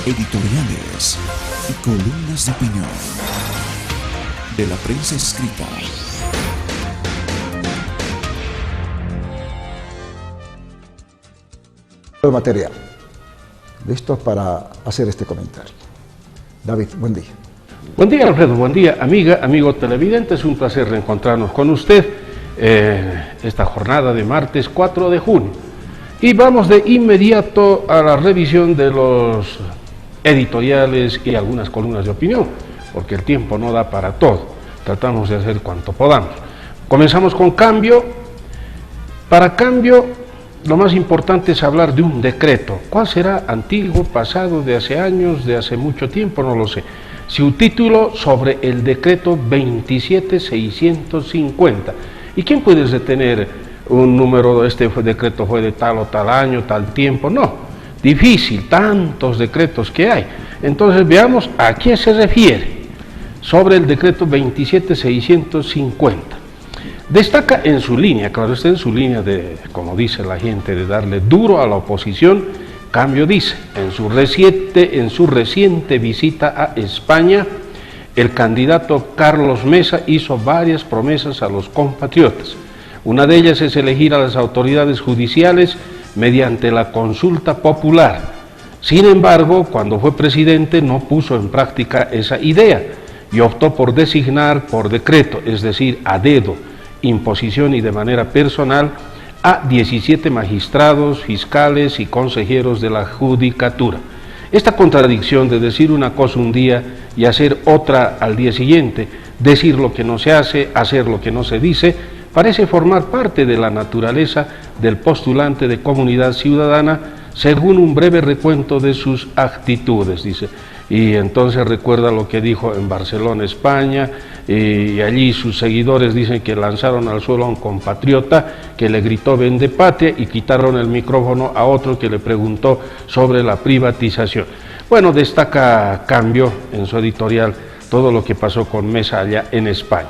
editoriales y columnas de opinión de la prensa escrita. El material. Listos para hacer este comentario. David, buen día. Buen día, Alfredo, buen día, amiga, amigo televidente, es un placer reencontrarnos con usted esta jornada de martes 4 de junio. Y vamos de inmediato a la revisión de los editoriales y algunas columnas de opinión, porque el tiempo no da para todo, tratamos de hacer cuanto podamos. Comenzamos con Cambio. Para Cambio, lo más importante es hablar de un decreto. ¿Cuál será? Antiguo, pasado, de hace años, de hace mucho tiempo? No lo sé. Su título sobre el decreto 27650. ¿Y quién puede detener un número? Este decreto fue de tal o tal año, tal tiempo. No, difícil, tantos decretos que hay. Entonces veamos a qué se refiere sobre el decreto 27650. Destaca en su línea, claro, está en su línea de, como dice la gente, de darle duro a la oposición. Cambio dice, en su reciente visita a España, el candidato Carlos Mesa hizo varias promesas a los compatriotas. Una de ellas es elegir a las autoridades judiciales mediante la consulta popular. Sin embargo, cuando fue presidente no puso en práctica esa idea y optó por designar por decreto, es decir, a dedo, imposición y de manera personal, a 17 magistrados, fiscales y consejeros de la judicatura. Esta contradicción de decir una cosa un día y hacer otra al día siguiente, decir lo que no se hace, hacer lo que no se dice, parece formar parte de la naturaleza del postulante de Comunidad Ciudadana, según un breve recuento de sus actitudes, dice. Y entonces recuerda lo que dijo en Barcelona, España, y allí sus seguidores dicen que lanzaron al suelo a un compatriota que le gritó "vende patria" y quitaron el micrófono a otro que le preguntó sobre la privatización. Bueno, destaca Cambio en su editorial todo lo que pasó con Mesa allá en España.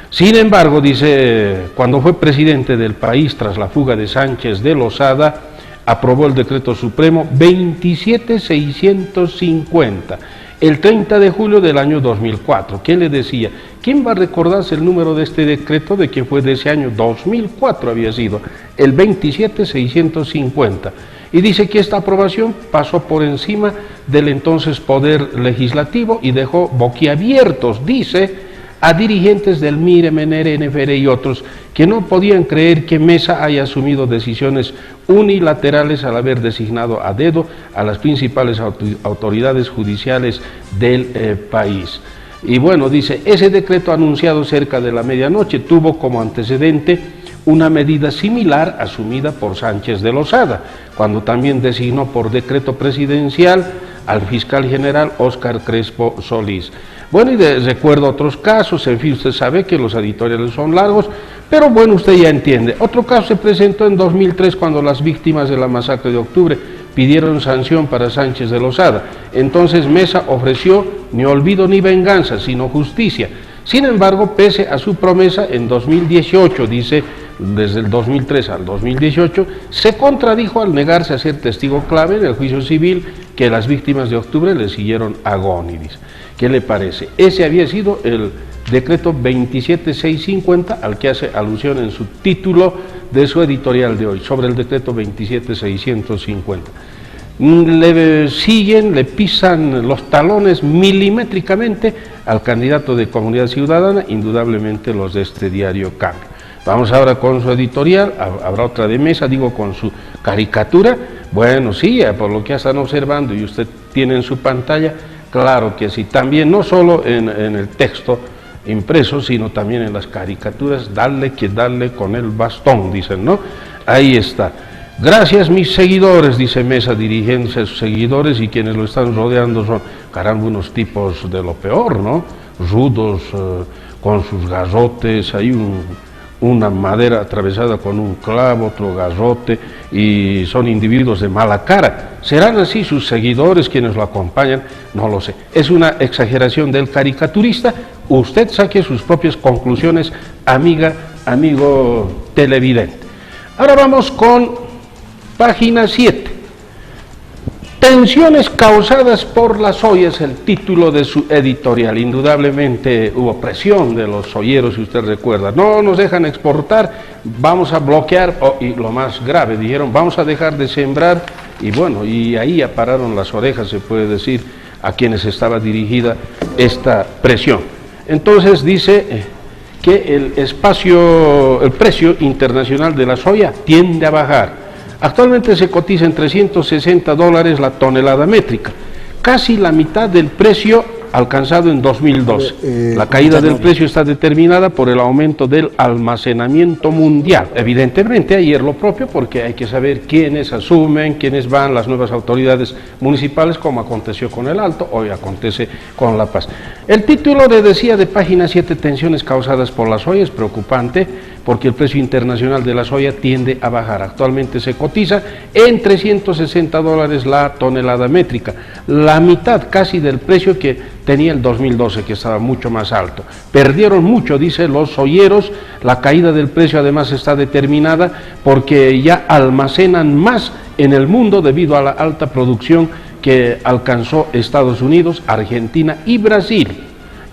Sin embargo, dice, cuando fue presidente del país tras la fuga de Sánchez de Losada, aprobó el decreto supremo 27650, el 30 de julio del año 2004. ¿Qué le decía? ¿Quién va a recordarse el número de este decreto de que fue de ese año 2004 había sido? El 27650. Y dice que esta aprobación pasó por encima del entonces Poder Legislativo y dejó boquiabiertos, dice, a dirigentes del MIRE, MENERE, NFR y otros que no podían creer que Mesa haya asumido decisiones unilaterales al haber designado a dedo a las principales autoridades judiciales del país. Y bueno, dice, ese decreto anunciado cerca de la medianoche tuvo como antecedente una medida similar asumida por Sánchez de Losada, cuando también designó por decreto presidencial al fiscal general Óscar Crespo Solís. Bueno, y recuerdo otros casos, en fin, usted sabe que los editoriales son largos, pero bueno, usted ya entiende. Otro caso se presentó en 2003 cuando las víctimas de la masacre de octubre pidieron sanción para Sánchez de Losada. Entonces Mesa ofreció ni olvido ni venganza, sino justicia. Sin embargo, pese a su promesa, en 2018, dice, desde el 2003 al 2018, se contradijo al negarse a ser testigo clave en el juicio civil que las víctimas de octubre le siguieron a Góniris. ¿Qué le parece? Ese había sido el decreto 27650 al que hace alusión en su título de su editorial de hoy, sobre el decreto 27650. Le siguen, le pisan los talones milimétricamente al candidato de Comunidad Ciudadana, indudablemente los de este diario Cambio. Vamos ahora con su editorial, habrá otra de Mesa, digo, con su caricatura. Bueno, sí, por lo que ya están observando y usted tiene en su pantalla, claro que sí, también no solo en el texto impreso, sino también en las caricaturas, darle con el bastón, dicen, ¿no? Ahí está. Gracias mis seguidores, dice Mesa, dirigiéndose a sus seguidores, y quienes lo están rodeando son, caramba, unos tipos de lo peor, ¿no? Rudos, con sus garrotes, hay una madera atravesada con un clavo, otro garrote, y son individuos de mala cara. ¿Serán así sus seguidores quienes lo acompañan? No lo sé. Es una exageración del caricaturista. Usted saque sus propias conclusiones, amiga, amigo televidente. Ahora vamos con página 7. Tensiones causadas por la soya es el título de su editorial. Indudablemente hubo presión de los soyeros, si usted recuerda. No nos dejan exportar, vamos a bloquear, y lo más grave, dijeron, vamos a dejar de sembrar, y bueno, y ahí pararon las orejas, se puede decir, a quienes estaba dirigida esta presión. Entonces dice que el precio internacional de la soya tiende a bajar. Actualmente se cotiza en $360 la tonelada métrica, casi la mitad del precio alcanzado en 2012. La caída del precio está determinada por el aumento del almacenamiento mundial. Evidentemente ayer lo propio, porque hay que saber quiénes asumen, quiénes van, las nuevas autoridades municipales, como aconteció con el Alto, hoy acontece con La Paz. El título le decía de página 7, tensiones causadas por la soya, es preocupante, porque el precio internacional de la soya tiende a bajar. Actualmente se cotiza en $360 la tonelada métrica, la mitad casi del precio que tenía el 2012, que estaba mucho más alto. Perdieron mucho, dicen los soyeros. La caída del precio además está determinada porque ya almacenan más en el mundo debido a la alta producción que alcanzó Estados Unidos, Argentina y Brasil,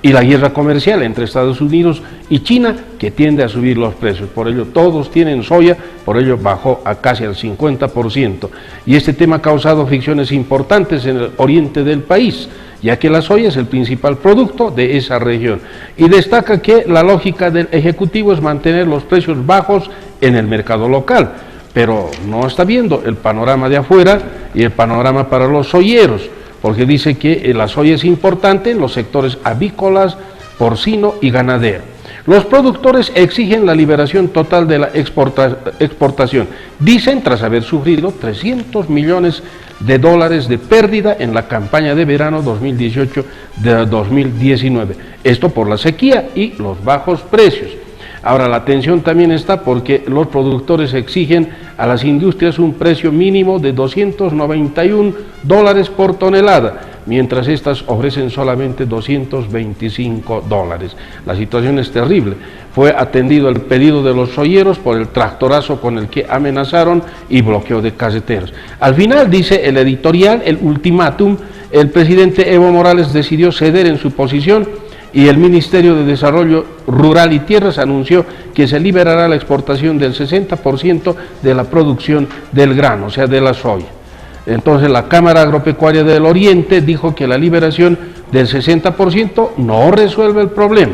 y la guerra comercial entre Estados Unidos y China, que tiende a subir los precios. Por ello todos tienen soya, por ello bajó a casi al 50%. Y este tema ha causado fricciones importantes en el oriente del país, ya que la soya es el principal producto de esa región. Y destaca que la lógica del Ejecutivo es mantener los precios bajos en el mercado local, pero no está viendo el panorama de afuera y el panorama para los soyeros, porque dice que la soya es importante en los sectores avícolas, porcino y ganadero. Los productores exigen la liberación total de la exportación. Dicen, tras haber sufrido $300 millones de pérdida en la campaña de verano 2018 de 2019. Esto por la sequía y los bajos precios. Ahora, la tensión también está porque los productores exigen a las industrias un precio mínimo de $291 por tonelada, mientras estas ofrecen solamente $225. La situación es terrible. Fue atendido el pedido de los soyeros por el tractorazo con el que amenazaron y bloqueo de carreteras. Al final, dice el editorial, el ultimátum, el presidente Evo Morales decidió ceder en su posición y el Ministerio de Desarrollo Rural y Tierras anunció que se liberará la exportación del 60% de la producción del grano, o sea, de la soya. Entonces la Cámara Agropecuaria del Oriente dijo que la liberación del 60% no resuelve el problema.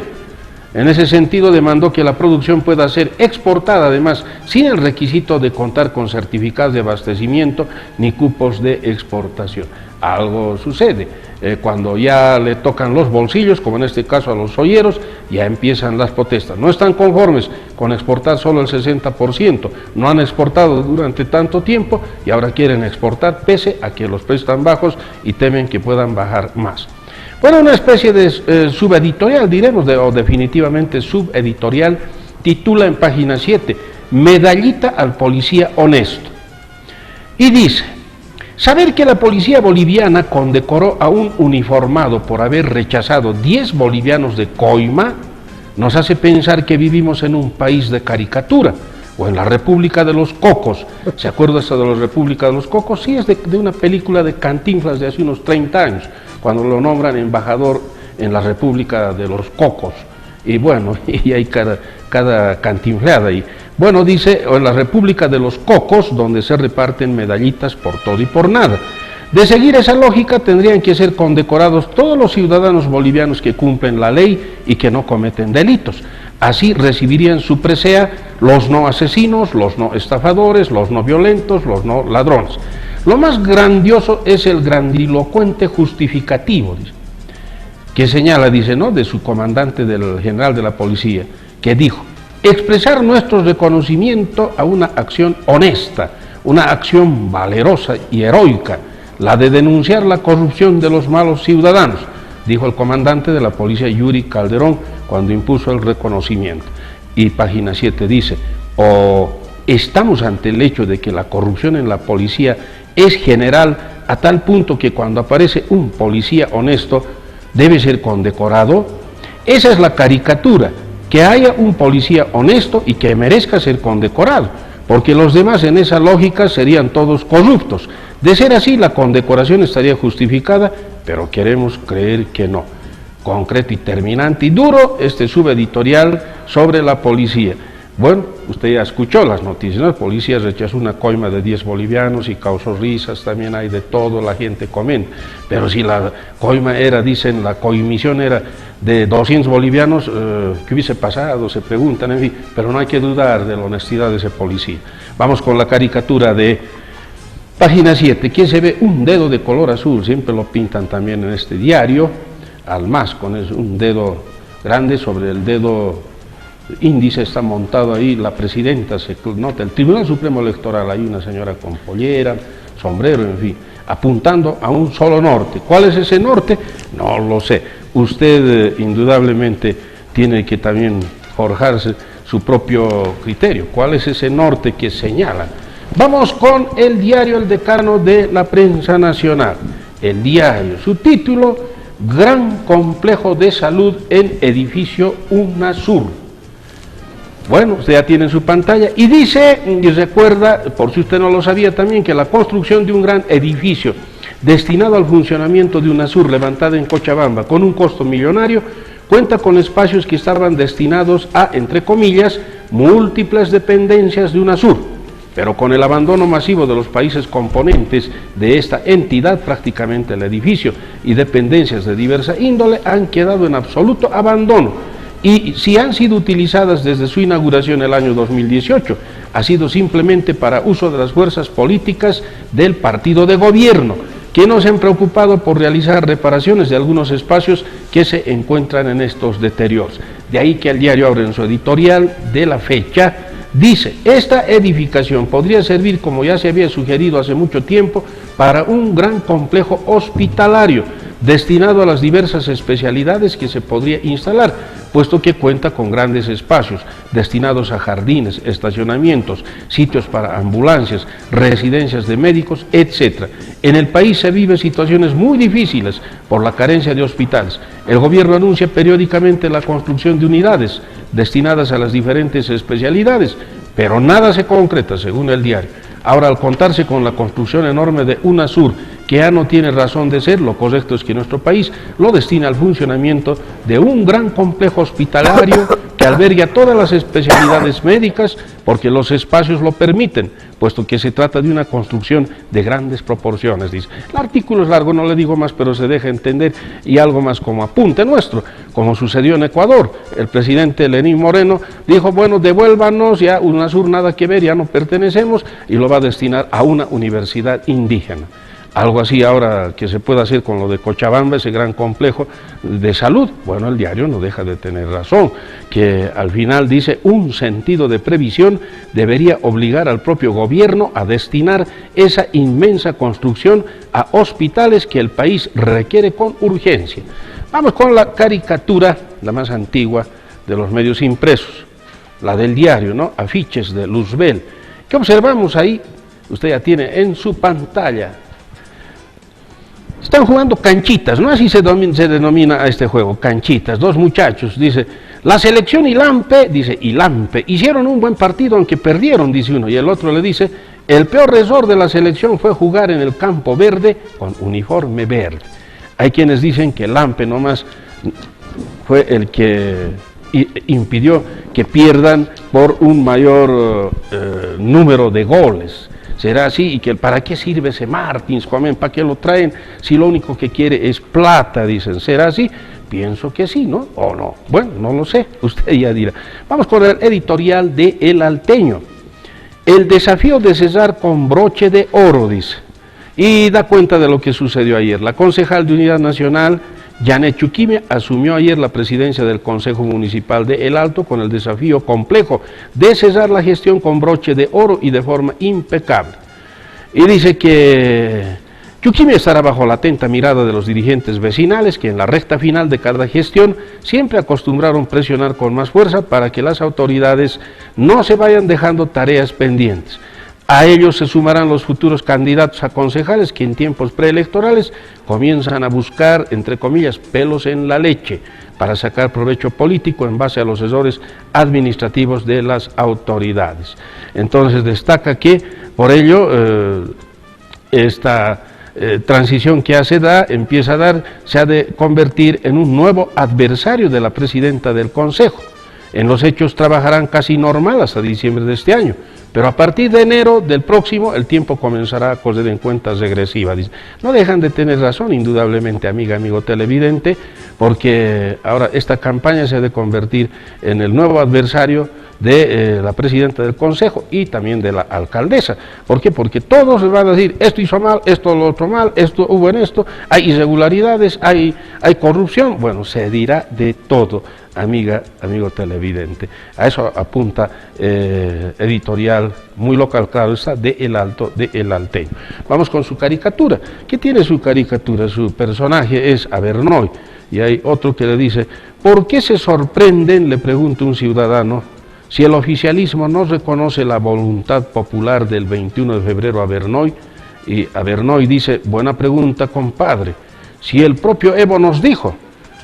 En ese sentido demandó que la producción pueda ser exportada, además, sin el requisito de contar con certificados de abastecimiento ni cupos de exportación. Algo sucede, cuando ya le tocan los bolsillos, como en este caso a los soyeros, ya empiezan las protestas. No están conformes con exportar solo el 60%, no han exportado durante tanto tiempo y ahora quieren exportar pese a que los precios están bajos y temen que puedan bajar más. Bueno, una especie de subeditorial, diremos, o definitivamente subeditorial, titula en página 7, Medallita al policía honesto. Y dice, saber que la policía boliviana condecoró a un uniformado por haber rechazado 10 bolivianos de coima, nos hace pensar que vivimos en un país de caricatura, o en la República de los Cocos. ¿Se acuerda esto de la República de los Cocos? Sí, es de una película de Cantinflas de hace unos 30 años, cuando lo nombran embajador en la República de los Cocos. Y bueno, y hay cada cantinfleada ahí. Bueno, dice, en la República de los Cocos, donde se reparten medallitas por todo y por nada. De seguir esa lógica, tendrían que ser condecorados todos los ciudadanos bolivianos que cumplen la ley y que no cometen delitos. Así recibirían su presea los no asesinos, los no estafadores, los no violentos, los no ladrones. Lo más grandioso es el grandilocuente justificativo, dice, que señala, dice, ¿no?, de su comandante, del general de la policía, que dijo, expresar nuestro reconocimiento a una acción honesta, una acción valerosa y heroica, la de denunciar la corrupción de los malos ciudadanos, dijo el comandante de la policía Yuri Calderón cuando impuso el reconocimiento. Y página 7 dice, estamos ante el hecho de que la corrupción en la policía es general a tal punto que cuando aparece un policía honesto debe ser condecorado. Esa es la caricatura, que haya un policía honesto y que merezca ser condecorado, porque los demás en esa lógica serían todos corruptos. De ser así, la condecoración estaría justificada, pero queremos creer que no. Concreto y terminante y duro este subeditorial sobre la policía. Bueno, usted ya escuchó las noticias, ¿no? La policía rechazó una coima de 10 bolivianos y causó risas, también hay de todo, la gente comenta. Pero si la coima era, dicen, la coimisión era de 200 bolivianos, ¿qué hubiese pasado? Se preguntan, en fin, pero no hay que dudar de la honestidad de ese policía. Vamos con la caricatura de página 7, que se ve un dedo de color azul, siempre lo pintan también en este diario, al más, con un dedo grande sobre el dedo índice está montado ahí, la presidenta, se nota, el Tribunal Supremo Electoral, hay una señora con pollera, sombrero, en fin, apuntando a un solo norte. ¿Cuál es ese norte? No lo sé. Usted indudablemente tiene que también forjarse su propio criterio. ¿Cuál es ese norte que señala? Vamos con el diario El Decano de la Prensa Nacional. El diario, su título, Gran Complejo de Salud en Edificio UNASUR. Bueno, usted ya tiene en su pantalla y dice, y recuerda, por si usted no lo sabía también, que la construcción de un gran edificio destinado al funcionamiento de UNASUR levantada en Cochabamba con un costo millonario, cuenta con espacios que estaban destinados a, entre comillas, múltiples dependencias de UNASUR, pero con el abandono masivo de los países componentes de esta entidad, prácticamente el edificio y dependencias de diversa índole han quedado en absoluto abandono. Y si han sido utilizadas desde su inauguración el año 2018, ha sido simplemente para uso de las fuerzas políticas del partido de gobierno, que no se han preocupado por realizar reparaciones de algunos espacios que se encuentran en estos deterioros. De ahí que el diario abre en su editorial de la fecha, dice, esta edificación podría servir, como ya se había sugerido hace mucho tiempo, para un gran complejo hospitalario, destinado a las diversas especialidades que se podría instalar, puesto que cuenta con grandes espacios destinados a jardines, estacionamientos, sitios para ambulancias, residencias de médicos, etc. En el país se viven situaciones muy difíciles por la carencia de hospitales. El gobierno anuncia periódicamente la construcción de unidades destinadas a las diferentes especialidades, pero nada se concreta, según el diario. Ahora, al contarse con la construcción enorme de UNASUR, que ya no tiene razón de ser, lo correcto es que nuestro país lo destina al funcionamiento de un gran complejo hospitalario que alberga todas las especialidades médicas, porque los espacios lo permiten, puesto que se trata de una construcción de grandes proporciones, dice. El artículo es largo, no le digo más, pero se deja entender, y algo más como apunte nuestro, como sucedió en Ecuador. El presidente Lenín Moreno dijo, bueno, devuélvanos, ya UNASUR nada que ver, ya no pertenecemos, y lo va a destinar a una universidad indígena. Algo así ahora que se puede hacer con lo de Cochabamba, ese gran complejo de salud. Bueno, el diario no deja de tener razón, que al final dice, un sentido de previsión debería obligar al propio gobierno a destinar esa inmensa construcción a hospitales que el país requiere con urgencia. Vamos con la caricatura, la más antigua de los medios impresos, la del diario, ¿no? Afiches de Luzbel. ¿Qué observamos ahí? Usted ya tiene en su pantalla. Están jugando canchitas, ¿no? Así se denomina a este juego, canchitas. Dos muchachos, dice, la selección y Lampe, hicieron un buen partido aunque perdieron, dice uno, y el otro le dice, el peor error de la selección fue jugar en el campo verde con uniforme verde. Hay quienes dicen que Lampe nomás fue el que impidió que pierdan por un mayor número de goles. ¿Será así? ¿Y que para qué sirve ese Martins, Juan? ¿Para qué lo traen si lo único que quiere es plata? Dicen, ¿será así? Pienso que sí, ¿no? ¿O no? Bueno, no lo sé, usted ya dirá. Vamos con el editorial de El Alteño. El desafío de César con broche de oro, dice. Y da cuenta de lo que sucedió ayer. La concejal de Unidad Nacional, Janet Chuquime, asumió ayer la presidencia del Consejo Municipal de El Alto con el desafío complejo de cesar la gestión con broche de oro y de forma impecable. Y dice que Chuquime estará bajo la atenta mirada de los dirigentes vecinales que en la recta final de cada gestión siempre acostumbraron presionar con más fuerza para que las autoridades no se vayan dejando tareas pendientes. A ellos se sumarán los futuros candidatos a concejales que en tiempos preelectorales comienzan a buscar, entre comillas, pelos en la leche para sacar provecho político en base a los errores administrativos de las autoridades. Entonces destaca que, por ello, esta transición que empieza a dar, se ha de convertir en un nuevo adversario de la presidenta del Consejo. En los hechos trabajarán casi normal hasta diciembre de este año, pero a partir de enero del próximo el tiempo comenzará a correr en cuentas regresivas. Dice, no dejan de tener razón, indudablemente, amigo televidente, porque ahora esta campaña se ha de convertir en el nuevo adversario de la presidenta del Consejo y también de la alcaldesa. ¿Por qué? Porque todos les van a decir, esto hizo mal, esto lo otro mal, esto hubo en esto, hay irregularidades, hay corrupción. Bueno, se dirá de todo, amigo televidente. A eso apunta editorial muy local, claro está, de El Alto, de El Alteño. Vamos con su caricatura. ¿Qué tiene su caricatura? Su personaje es Avernoy, y hay otro que le dice, ¿por qué se sorprenden?, le pregunta un ciudadano, si el oficialismo no reconoce la voluntad popular del 21 de febrero a Avernoy. Y Avernoy dice, buena pregunta, compadre, si el propio Evo nos dijo,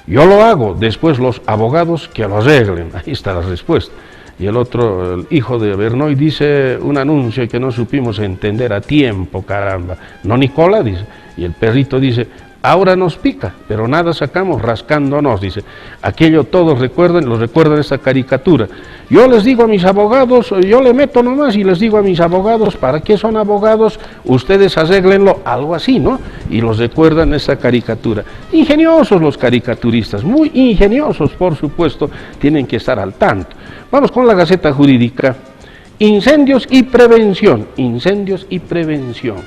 yo lo hago, después los abogados que lo arreglen. Ahí está la respuesta. Y el otro, el hijo de Avernoy, dice un anuncio que no supimos entender a tiempo, caramba. No, Nicola, dice. Y el perrito dice, ahora nos pica, pero nada sacamos rascándonos, dice. Aquello todos lo recuerdan esta caricatura. Yo les digo a mis abogados, yo le meto nomás y les digo a mis abogados, ¿para qué son abogados? Ustedes arréglenlo, algo así, ¿no? Y los recuerdan esta caricatura. Ingeniosos los caricaturistas, muy ingeniosos, por supuesto, tienen que estar al tanto. Vamos con la Gaceta Jurídica. Incendios y prevención, incendios y prevención.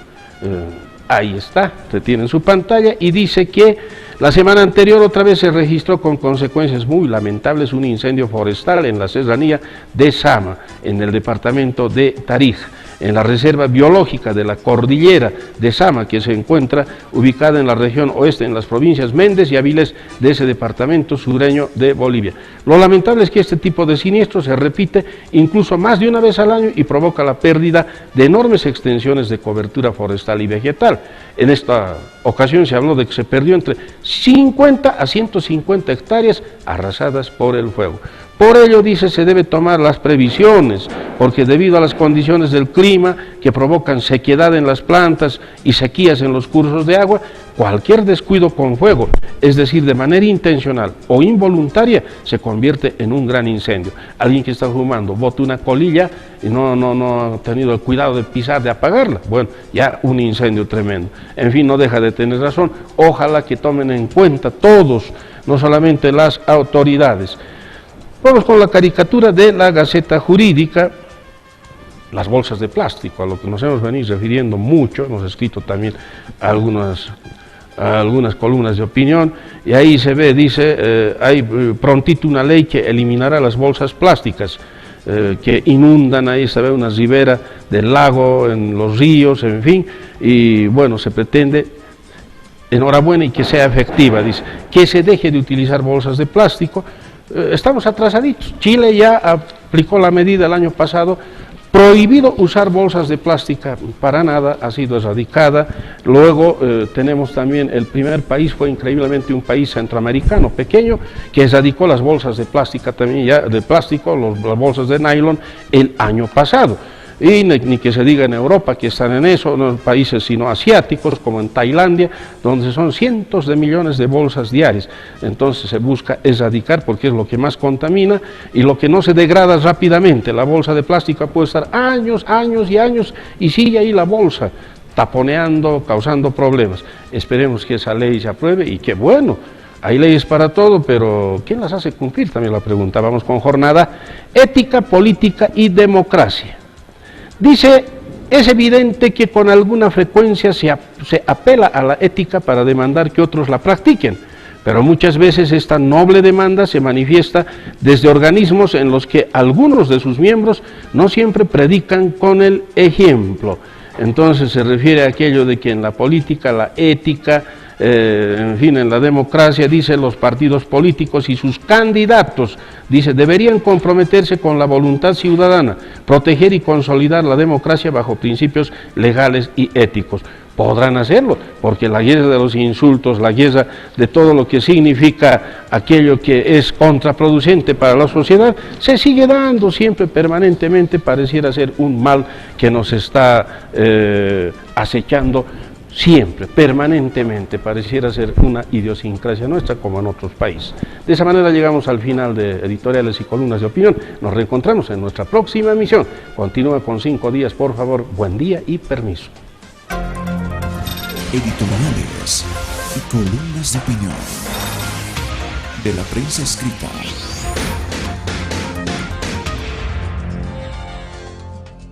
Ahí está, usted tiene en su pantalla y dice que la semana anterior otra vez se registró con consecuencias muy lamentables un incendio forestal en la serranía de Sama, en el departamento de Tarija, en la reserva biológica de la cordillera de Sama, que se encuentra ubicada en la región oeste, en las provincias Méndez y Avilés de ese departamento sureño de Bolivia. Lo lamentable es que este tipo de siniestro se repite incluso más de una vez al año y provoca la pérdida de enormes extensiones de cobertura forestal y vegetal. En esta ocasión se habló de que se perdió entre 50 a 150 hectáreas arrasadas por el fuego. Por ello, dice, se debe tomar las previsiones, porque debido a las condiciones del clima que provocan sequedad en las plantas y sequías en los cursos de agua, cualquier descuido con fuego, es decir, de manera intencional o involuntaria, se convierte en un gran incendio. Alguien que está fumando bota una colilla y no ha tenido el cuidado de pisar, de apagarla, bueno, ya un incendio tremendo. En fin, no deja de tener razón. Ojalá que tomen en cuenta todos, no solamente las autoridades. Vamos con la caricatura de la Gaceta Jurídica, las bolsas de plástico, a lo que nos hemos venido refiriendo mucho, hemos escrito también algunas columnas de opinión, y ahí se ve, dice, hay prontito una ley que eliminará las bolsas plásticas, que inundan, ahí se ve una ribera del lago, en los ríos, en fin, y bueno, se pretende, enhorabuena y que sea efectiva, dice, que se deje de utilizar bolsas de plástico. Estamos atrasaditos. Chile ya aplicó la medida el año pasado, prohibido usar bolsas de plástico, para nada, ha sido erradicada. Luego tenemos también, el primer país fue increíblemente un país centroamericano pequeño, que erradicó las bolsas de plástico también, ya de plástico, las bolsas de nylon, el año pasado. Y ni que se diga en Europa que están en eso, no en países sino asiáticos, como en Tailandia, donde son cientos de millones de bolsas diarias. Entonces se busca erradicar porque es lo que más contamina y lo que no se degrada rápidamente. La bolsa de plástico puede estar años y sigue ahí la bolsa, taponeando, causando problemas. Esperemos que esa ley se apruebe y que bueno. Hay leyes para todo, pero ¿quién las hace cumplir? También la pregunta. Vamos con jornada ética, política y democracia. Dice, es evidente que con alguna frecuencia se apela a la ética para demandar que otros la practiquen, pero muchas veces esta noble demanda se manifiesta desde organismos en los que algunos de sus miembros no siempre predican con el ejemplo. Entonces se refiere a aquello de que en la política la ética en fin, en la democracia, dice, los partidos políticos y sus candidatos, dice, deberían comprometerse con la voluntad ciudadana, proteger y consolidar la democracia bajo principios legales y éticos. Podrán hacerlo, porque la guerra de los insultos, la guerra de todo lo que significa aquello que es contraproducente para la sociedad, se sigue dando siempre, permanentemente, pareciera ser un mal que nos está acechando siempre, permanentemente, pareciera ser una idiosincrasia nuestra como en otros países. De esa manera llegamos al final de Editoriales y Columnas de Opinión. Nos reencontramos en nuestra próxima emisión. Continúa con 5 días, por favor. Buen día y permiso. Editoriales y columnas de opinión de la prensa escrita